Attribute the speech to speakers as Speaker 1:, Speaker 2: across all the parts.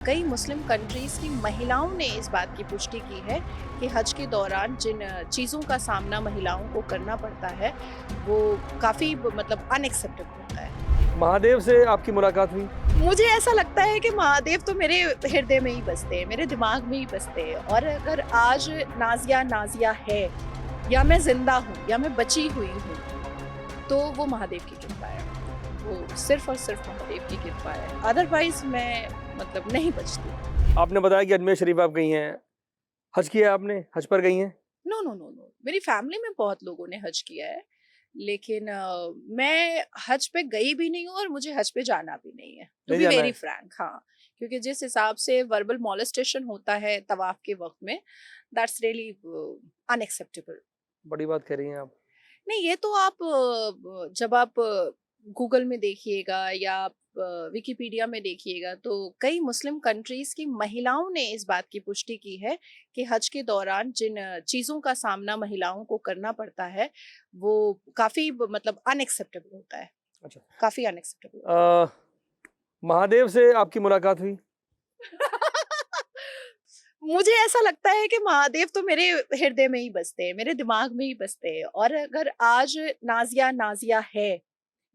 Speaker 1: कई Muslim countries की महिलाओं ने इस बात की पुष्टि की है कि हज के दौरान जिन चीज़ों का सामना महिलाओं को करना पड़ता है वो काफ़ी मतलब अनएक्सेप्टेबल होता है।
Speaker 2: महादेव से आपकी मुलाकात हुई?
Speaker 1: मुझे ऐसा लगता है कि महादेव तो मेरे हृदय में ही बसते हैं, मेरे दिमाग में ही बसते हैं। और अगर आज नाजिया नाजिया है या मैं जिंदा हूँ या मैं बची हुई हूँ तो वो महादेव की कृपा है। वो सिर्फ और सिर्फ महादेव की कृपा है, अदरवाइज मैं मतलब नहीं बचती।
Speaker 2: आपने बताया कि अजमेर शरीफ आप गई हैं, हज किया है आपने, हज पर गई हैं?
Speaker 1: नो नो नो नो, मेरी फैमिली में बहुत लोगों ने हज किया है, लेकिन मैं हज पे गई भी नहीं हूँ और मुझे हज पे जाना भी नहीं है, टू
Speaker 2: नहीं
Speaker 1: बी
Speaker 2: जाना
Speaker 1: वेरी
Speaker 2: है?
Speaker 1: फ्रैंक। हाँ, क्योंकि जिस हिसाब से वर्बल मॉलेस्टेशन होता है तवाफ के वक्त में, दैट्स रियली अनएक्सेप्टेबल।
Speaker 2: बड़ी बात कह रही हैं आप।
Speaker 1: नहीं, ये तो आप जब आप गूगल में देखिएगा या आप विकिपीडिया में देखिएगा तो कई मुस्लिम कंट्रीज की महिलाओं ने इस बात की पुष्टि की है कि हज के दौरान जिन चीज़ों का सामना महिलाओं को करना पड़ता है वो काफ़ी मतलब अनएक्सेप्टेबल होता है,
Speaker 2: अच्छा।
Speaker 1: काफ़ी अनएक्सेप्टेबल होता है।
Speaker 2: महादेव से आपकी मुलाकात हुई?
Speaker 1: मुझे ऐसा लगता है कि महादेव तो मेरे हृदय में ही बसते हैं, मेरे दिमाग में ही बसते हैं। और अगर आज नाजिया नाजिया है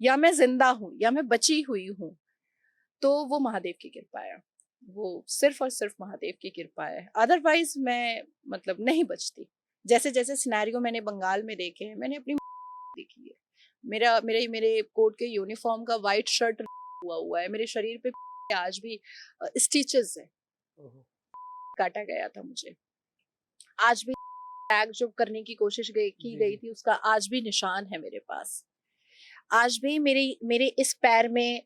Speaker 1: या मैं जिंदा हूँ या मैं बची हुई हूँ तो वो महादेव की कृपा है। वो सिर्फ और सिर्फ महादेव की कृपा है, अदरवाइज मैं मतलब नहीं बचती। जैसे जैसे सिनेरियो मैंने बंगाल में देखे हैं, मैंने अपनी देखी है। मेरा मेरे मेरे कोर्ट के यूनिफॉर्म का वाइट शर्ट हुआ हुआ है, मेरे शरीर पे आज भी स्टिचेस है,
Speaker 2: ओहो।
Speaker 1: काटा गया था मुझे। आज भी टैग जो करने की कोशिश की
Speaker 2: जी,
Speaker 1: गई
Speaker 2: जी।
Speaker 1: थी उसका आज भी निशान है मेरे पास। आज भी मेरे मेरे इस पैर में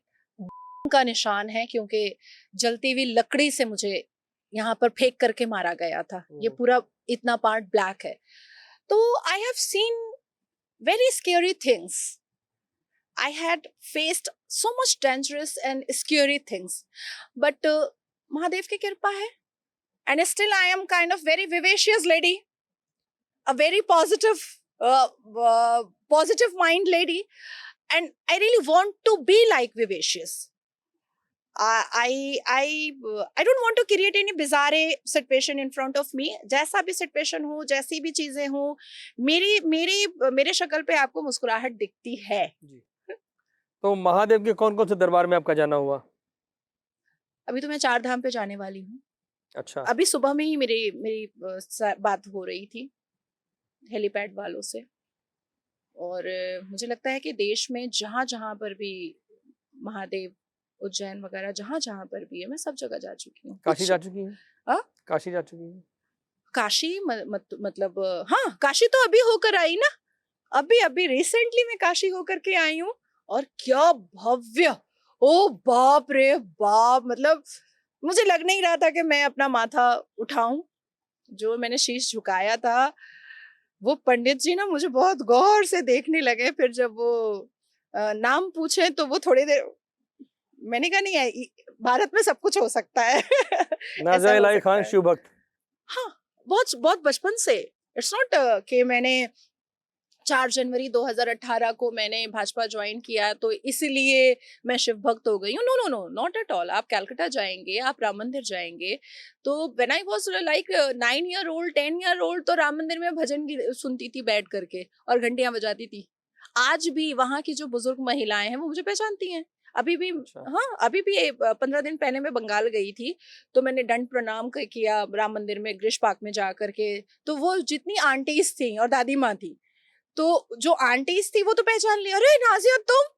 Speaker 1: का निशान है, क्योंकि जलती हुई लकड़ी से मुझे यहाँ पर फेंक करके मारा गया था। ये
Speaker 2: ओह!
Speaker 1: पूरा इतना पार्ट ब्लैक है। तो I have seen very scary things. I had faced so much dangerous and scary things, but Mahadev की कृपा है and still I am kind of very vivacious lady, a very positive mind lady, and I really want to be like vivacious. I don't want to create any bizarre situation in front of me. जैसा भी situation हो, जैसी भी चीजें हो, मेरी मेरी मेरे शक्ल पे आपको मुस्कुराहट दिखती है।
Speaker 2: जी। तो महादेव के कौन-कौन से दरबार में आपका जाना हुआ?
Speaker 1: अभी तो मैं 4 धाम पे जाने वाली हूँ।
Speaker 2: अच्छा।
Speaker 1: अभी सुबह में ही मेरी मेरी बात हो रही थी हेलीपैड वालों से। और मुझे लगता है कि देश में जहाँ जहाँ पर भी महादेव, उज्जैन वगैरह जहाँ जहाँ पर भी है, मैं सब जगह जा चुकी हूँ।
Speaker 2: काशी
Speaker 1: कुछ
Speaker 2: जा चुकी हैं?
Speaker 1: आ?
Speaker 2: काशी जा चुकी हैं?
Speaker 1: काशी मतलब हाँ, काशी तो अभी होकर आई ना। अभी अभी रिसेंटली मैं काशी होकर के आई हूँ। और क्या भव्य, ओ बाप रे बाप, मतलब मुझे लग नहीं रहा था कि मैं अपना माथा उठाऊं। जो मैंने शीश झुकाया था, वो पंडित जी ना मुझे बहुत गौर से देखने लगे। फिर जब वो नाम पूछे तो वो थोड़ी देर, मैंने कहा नहीं है, भारत में सब कुछ हो सकता है। ऐसा
Speaker 2: नाज़ा
Speaker 1: हो
Speaker 2: इलाही
Speaker 1: सकता
Speaker 2: खान
Speaker 1: है।
Speaker 2: शिव भक्त।
Speaker 1: हाँ, बहुत बहुत बचपन से। इट्स नॉट कि मैंने 4 जनवरी 2018 को मैंने भाजपा ज्वाइन किया तो इसलिए मैं शिव भक्त हो गई हूँ। No no no, not at all. आप कलकत्ता जाएंगे, आप राम मंदिर जाएंगे, तो when I was like 9 year old 10 year old, तो राम मंदिर में भजन सुनती थी बैठ करके और घंटियां बजाती थी। आज भी वहां की जो बुजुर्ग महिलाएं हैं वो मुझे पहचानती हैं अभी भी।
Speaker 2: अच्छा।
Speaker 1: हाँ, अभी भी 15 दिन पहले मैं बंगाल गई थी, तो मैंने दंड प्रणाम किया राम मंदिर में ग्रिश पार्क में जा करके। तो वो जितनी आंटीज थी और दादी माँ थी, तो जो आंटीज थी वो तो पहचान लिया, अरे नाजिया तुम।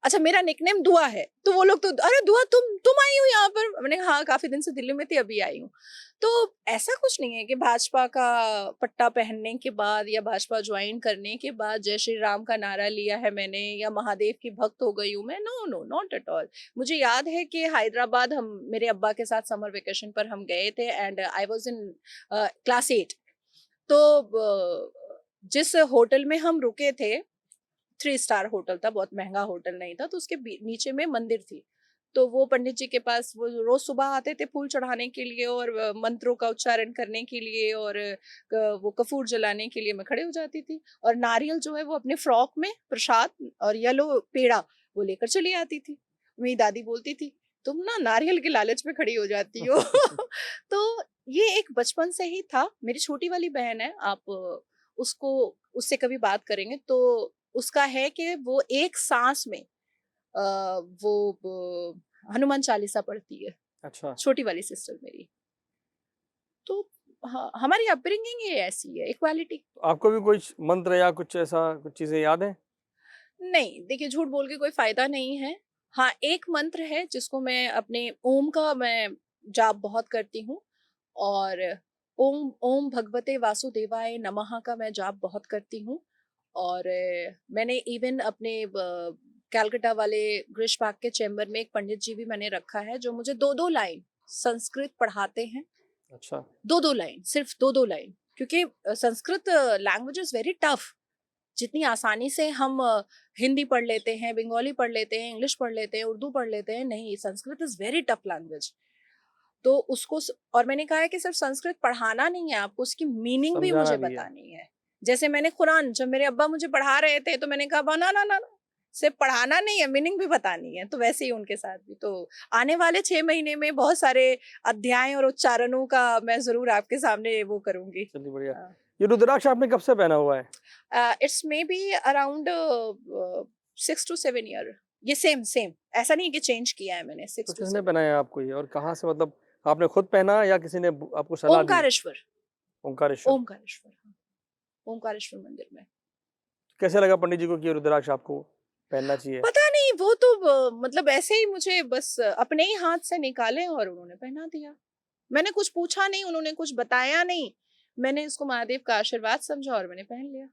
Speaker 1: अच्छा, मेरा निकनेम दुआ है, तो वो लोग तो अरे दुआ तुम आई हो यहाँ पर। मैंने कहा हाँ, काफी दिन से दिल्ली में थी, अभी आई हूँ। तो ऐसा कुछ नहीं है कि भाजपा का पट्टा पहनने के बाद या भाजपा ज्वाइन करने के बाद जय श्री राम का नारा लिया है मैंने या महादेव की भक्त हो गई हूँ मैं। No no, not at all. मुझे याद है कि हैदराबाद हम मेरे अब्बा के साथ समर वेकेशन पर हम गए थे and I was in class 8। तो जिस होटल में हम रुके थे, 3 स्टार होटल था, बहुत महंगा होटल नहीं था, तो उसके नीचे में मंदिर थी। तो वो पंडित जी के पास वो रोज सुबह आते थे फूल चढ़ाने के लिए और मंत्रों का उच्चारण करने के लिए और वो कपूर जलाने के लिए मैं खड़े हो जाती थी। और नारियल जो है वो अपने फ्रॉक में प्रसाद और येलो पेड़ा वो लेकर चली आती थी। मेरी दादी बोलती थी तुम ना नारियल के लालच में खड़ी हो जाती हो। तो ये एक बचपन से ही था। मेरी छोटी वाली बहन है, आप उसको उससे कभी बात करेंगे तो उसका है कि वो एक सांस में हनुमान चालीसा पढ़ती है,
Speaker 2: अच्छा।
Speaker 1: छोटी वाली सिस्टर मेरी। तो हाँ, हमारी अपब्रिंगिंग ये ऐसी है, इक्वालिटी।
Speaker 2: आपको भी कोई मंत्र या कुछ ऐसा कुछ चीजें याद है?
Speaker 1: नहीं, देखिए झूठ बोल के कोई फायदा नहीं है। हाँ, एक मंत्र है जिसको मैं अपने ओम का मैं जाप बहुत करती हूँ, और ओम ओम भगवते वासुदेवाय नमः का मैं जाप बहुत करती हूँ। और मैंने इवन अपने कैलकाटा वाले ग्रिश पार्क के चैम्बर में एक पंडित जी भी मैंने रखा है जो मुझे 2-2 लाइन संस्कृत पढ़ाते हैं।
Speaker 2: अच्छा।
Speaker 1: 2-2 लाइन, सिर्फ 2-2 लाइन, क्योंकि Sanskrit language is very tough. जितनी आसानी से हम हिंदी पढ़ लेते हैं, बंगाली पढ़ लेते हैं, इंग्लिश पढ़ लेते हैं, उर्दू पढ़ लेते हैं, नहीं, Sanskrit is very tough language. तो उसको और मैंने कहा है कि सिर्फ संस्कृत पढ़ाना नहीं है, आपको उसकी मीनिंग भी
Speaker 2: समझाना
Speaker 1: मुझे
Speaker 2: भी है।
Speaker 1: बतानी है। जैसे मैंने कुरान, जब मेरे अब्बा मुझे पढ़ा रहे थे तो मैंने कहा ना ना ना ना, सिर्फ पढ़ाना नहीं है, मीनिंग भी बतानी है। तो वैसे ही उनके साथ भी। तो आने वाले 6 महीने में बहुत सारे अध्याय और उच्चारणों का मैं जरूर आपके सामने वो करूंगी।
Speaker 2: चलिए बढ़िया। ये रुद्राक्ष आपने कब से पहना हुआ है?
Speaker 1: It's may be around 6 to 7 year. ये सेम सेम, ऐसा नहीं कि चेंज किया है मैंने।
Speaker 2: तो
Speaker 1: 6 to
Speaker 2: किसने
Speaker 1: 7।
Speaker 2: पहनाया आपको ये, और कहाँ से, मतलब आपने खुद पहना या किसी ने आपको सलाह दी?
Speaker 1: ओमकारेश्वर।
Speaker 2: ओंकारेश्वर।
Speaker 1: ओमकारेश्वर, हाँ, ओमकारेश्वर मंदिर में।
Speaker 2: कैसे लगा पंडित जी को कि ये रुद्राक्ष आपको पहनना चाहिए?
Speaker 1: पता नहीं, वो तो मतलब ऐसे ही मुझे बस अपने ही हाथ से निकाले और उन्होंने पहना दिया। मैंने कुछ पूछा नहीं, उन्होंने कुछ बताया नहीं। मैंने इसको महादेव का आशीर्वाद समझा और मैंने पहन लिया।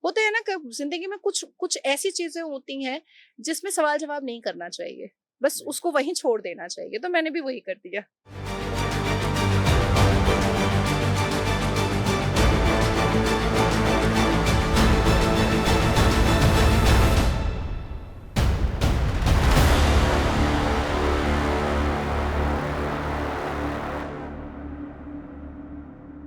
Speaker 1: होते हैं ना कि जिंदगी में कुछ कुछ ऐसी चीजें होती हैं जिसमें सवाल जवाब नहीं करना चाहिए, बस
Speaker 2: जी।
Speaker 1: उसको वहीं छोड़ देना चाहिए। तो मैंने भी वही कर दिया।